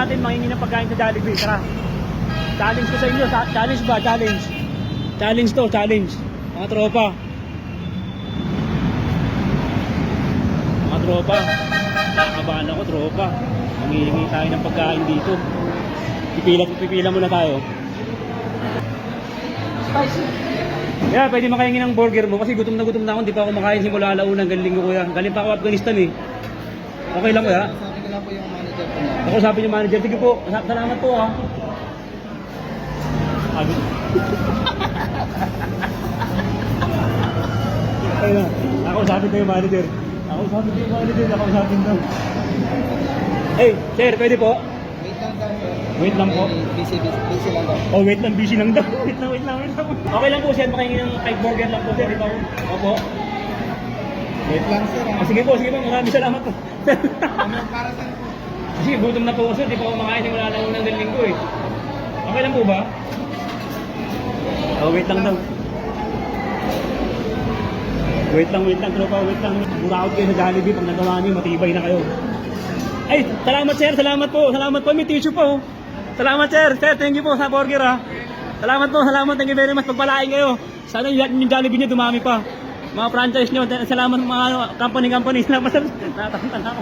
natin mangingi ng pagkain sa Jollibee. Tara. Challenge ko sa inyo. Challenge ba? Challenge. Challenge to, challenge. Mga tropa. Mga tropa. Nakakabahan ako, tropa. Mangingi tayo ng pagkain dito. Pipila muna tayo. Spicy. Yeah, pwede makahingi ng burger mo kasi gutom na ako. Hindi pa ako makain simula alauna. Galing ko kuya. Galing pa ako Afghanistan eh. Okay lang kuya? Sabi ko lang po yung manager ko. Ako sabi niyo manager. Sige po. Salamat po ha. Sabi. Ayun na. Ako sabi ko yung manager. Ako sabi daw. Hey, sir, pwede po? Wait lang daw. Wait lang po. Busy lang daw. Oh, wait lang, busy lang daw. Wait lang. Okay lang po, sir. Makahingi ng type burger lang po, sir. Ito. Opo. Wait lang sir. Sige po. Maraming salamat po. Para saan po? Kasi gutom na po ako, sir. Di pa ako makain ng wala lang unang linggo eh. Okay lang po ba? Oh, wait lang daw. Wait lang, tropa. Wait lang. Buraot kayo sa Jollibee. Pag nagawa niyo, matibay na kayo. Ay, salamat sir. Salamat po. May tissue po. Salamat sir. Sir, thank you po sa burger ha. Salamat po. Thank you very much. Pagpalain kayo. Sana yung Jollibee niyo dumami pa. Mga franchise niyo. Salamat mga company. Salamat. Natatantan ako.